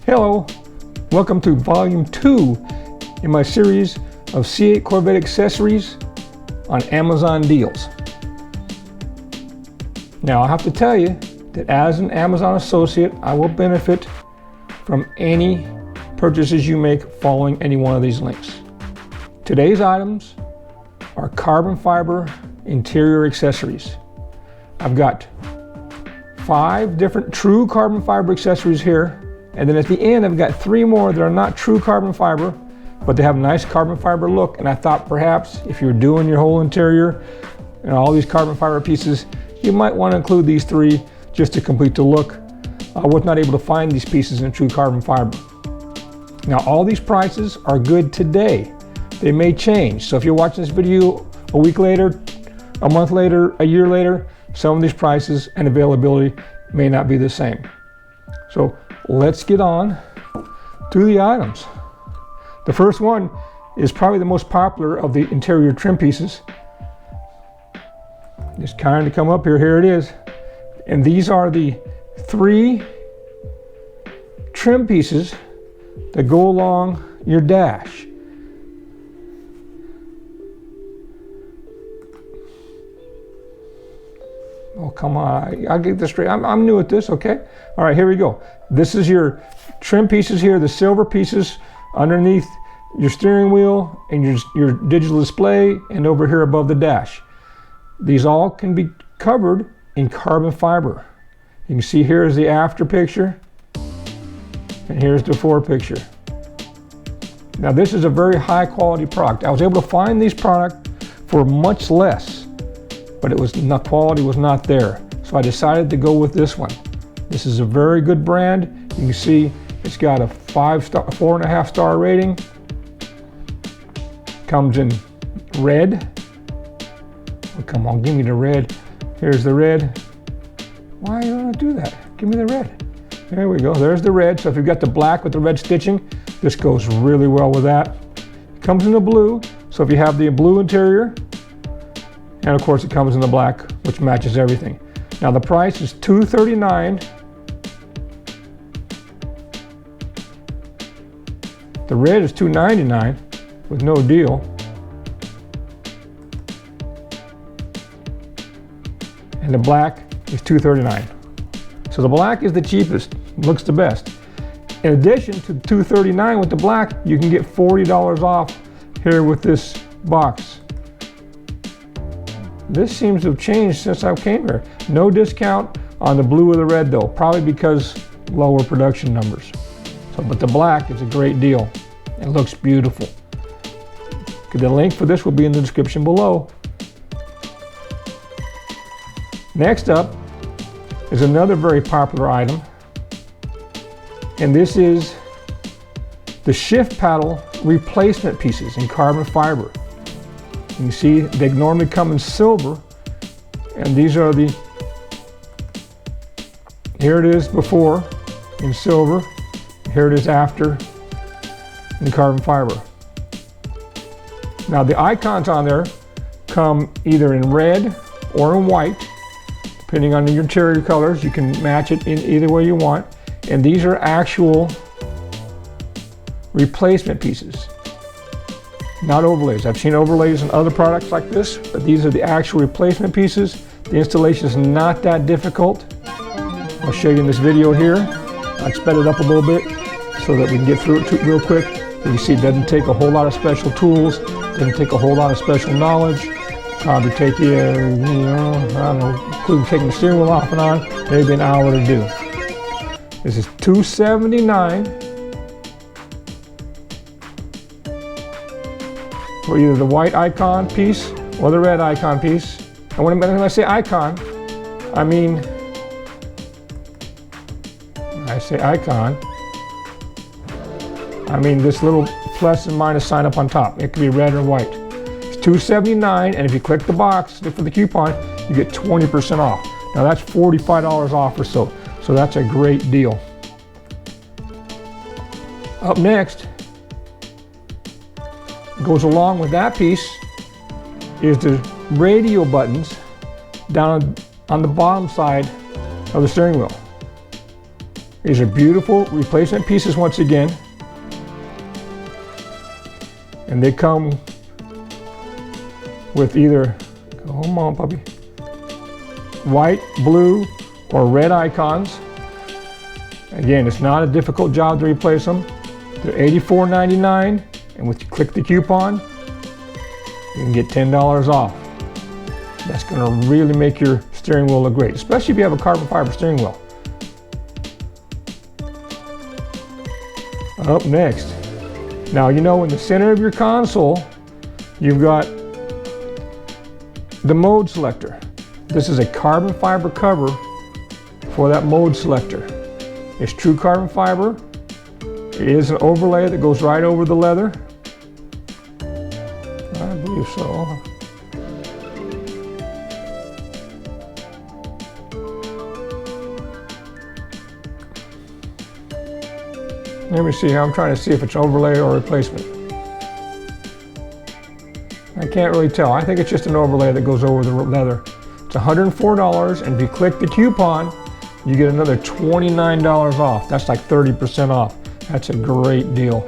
Hello, welcome to Volume 2 in my series of C8 Corvette accessories on Amazon deals. Now I have to tell you that as an Amazon associate, I will benefit from any purchases you make following any one of these links. Today's items are carbon fiber interior accessories. I've got 5 different true carbon fiber accessories here. And then at the end, I've got 3 more that are not true carbon fiber, but they have a nice carbon fiber look. And I thought perhaps if you're doing your whole interior and all these carbon fiber pieces, you might want to include these 3 just to complete the look. I was not able to find these pieces in true carbon fiber. Now, all these prices are good today. They may change. So if you're watching this video a week later, a month later, a year later, some of these prices and availability may not be the same. So let's get on to the items. The first one is probably the most popular of the interior trim pieces. Just kind of come up here, here it is. And these are the 3 trim pieces that go along your dash. Oh, come on, I'll get this straight. I'm new at this, okay? All right, here we go. This is your trim pieces here, the silver pieces underneath your steering wheel and your digital display and over here above the dash. These all can be covered in carbon fiber. You can see here is the after picture and here's the before picture. Now this is a very high quality product. I was able to find these products for much less, but quality was not there. So I decided to go with this one. This is a very good brand. You can see it's got a 4.5 star rating. Comes in red. Oh, come on, give me the red. Here's the red. Why do you want to do that? Give me the red. There we go, there's the red. So if you've got the black with the red stitching, this goes really well with that. It comes in the blue. So if you have the blue interior, and of course it comes in the black, which matches everything. Now the price is $239. The red is $299 with no deal. And the black is $239. So the black is the cheapest, looks the best. In addition to $239 with the black, you can get $40 off here with this box. This seems to have changed since I came here. No discount on the blue or the red though, probably because lower production numbers. So, but the black is a great deal. It looks beautiful. The link for this will be in the description below. Next up is another very popular item. And this is the shift paddle replacement pieces in carbon fiber. You can see they normally come in silver, and these are here it is before in silver, here it is after in carbon fiber. Now the icons on there come either in red or in white, depending on your interior colors. You can match it in either way you want, and these are actual replacement pieces. Not overlays. I've seen overlays on other products like this, but these are the actual replacement pieces. The installation is not that difficult. I'll show you in this video here. I'll sped it up a little bit so that we can get through it real quick. You see it doesn't take a whole lot of special tools, doesn't take a whole lot of special knowledge. Probably take you, I don't know, including taking the steering wheel off and on, maybe an hour to do. This is $279. For either the white icon piece or the red icon piece. And when I say icon, I mean this little plus and minus sign up on top. It can be red or white. It's $279, and if you click the box for the coupon, you get 20% off. Now that's $45 off or so. So that's a great deal. Up next, goes along with that piece is the radio buttons down on the bottom side of the steering wheel. These are beautiful replacement pieces once again. And they come with either, come on puppy, white, blue, or red icons. Again, it's not a difficult job to replace them. They're $84.99, and when you click the coupon, you can get $10 off. That's going to really make your steering wheel look great, especially if you have a carbon fiber steering wheel. Up next, now you know in the center of your console, you've got the mode selector. This is a carbon fiber cover for that mode selector. It's true carbon fiber. It is an overlay that goes right over the leather. I believe so. Let me see. I'm trying to see if it's overlay or replacement. I can't really tell. I think it's just an overlay that goes over the leather. It's $104, and if you click the coupon, you get another $29 off. That's like 30% off. That's a great deal.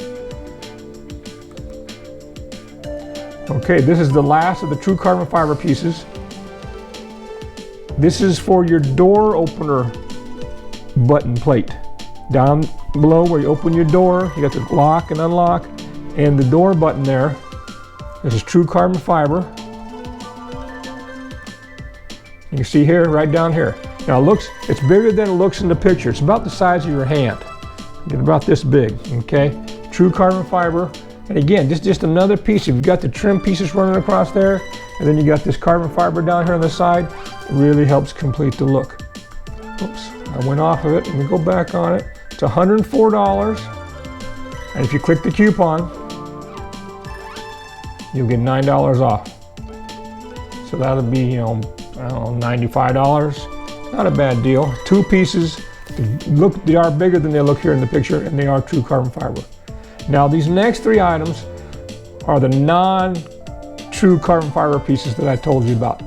Okay, this is the last of the true carbon fiber pieces. This is for your door opener button plate. Down below where you open your door, you got the lock and unlock, and the door button there. This is true carbon fiber. You can see here, right down here. Now it's bigger than it looks in the picture. It's about the size of your hand. It's about this big, okay? True carbon fiber. And again, just another piece. You've got the trim pieces running across there, and then you got this carbon fiber down here on the side. It really helps complete the look. Oops, I went off of it. Let me go back on it. It's $104. And if you click the coupon, you'll get $9 off. So that'll be, I don't know, $95. Not a bad deal. Two pieces. They are bigger than they look here in the picture, and they are true carbon fiber. Now these next three items are the non-true carbon fiber pieces that I told you about,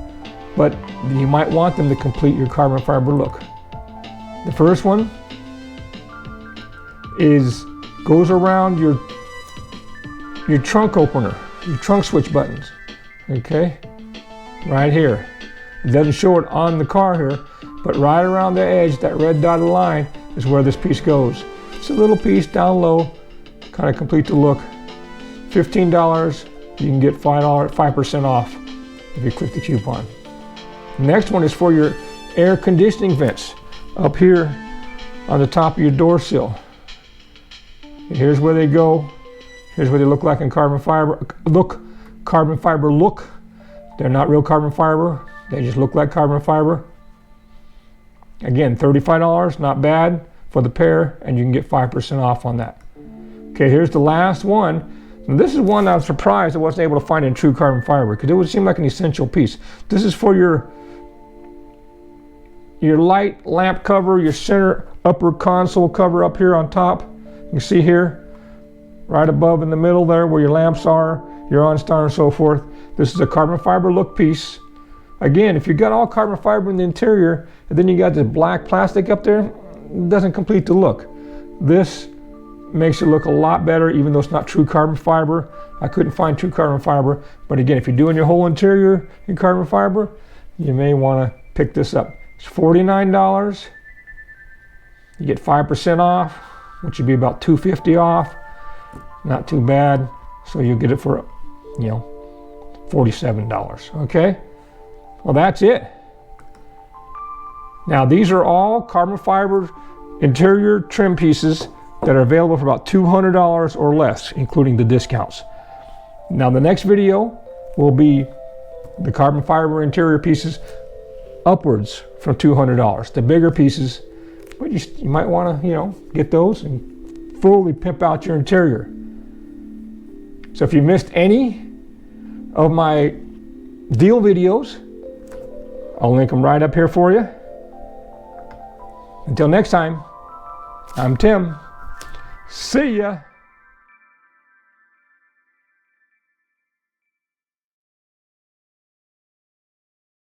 but you might want them to complete your carbon fiber look. The first one goes around your trunk opener, your trunk switch buttons, okay? Right here. It doesn't show it on the car here, but right around the edge, that red dotted line is where this piece goes. It's a little piece down low, kind of complete the look. $15, you can get 5% off if you click the coupon. The next one is for your air conditioning vents up here on the top of your door sill. Here's where they go. Here's what they look like in carbon fiber look. They're not real carbon fiber. They just look like carbon fiber. Again, $35, not bad for the pair, and you can get 5% off on that. Okay, here's the last one. Now, this is one I was surprised I wasn't able to find in true carbon fiber because it would seem like an essential piece. This is for your light lamp cover, your center upper console cover up here on top. You can see here, right above in the middle there where your lamps are, your OnStar and so forth. This is a carbon fiber look piece. Again, if you got all carbon fiber in the interior and then you got this black plastic up there, it doesn't complete the look. This makes it look a lot better, even though it's not true carbon fiber. I couldn't find true carbon fiber, but again, if you're doing your whole interior in carbon fiber, you may want to pick this up. It's $49. You get 5% off, which would be about $250 off. Not too bad. So you'll get it for, $47. Okay. Well, that's it. Now, these are all carbon fiber interior trim pieces that are available for about $200 or less, including the discounts. Now, the next video will be the carbon fiber interior pieces upwards from $200. The bigger pieces, but you might want to, get those and fully pimp out your interior. So if you missed any of my deal videos, I'll link them right up here for you. Until next time, I'm Tim. See ya.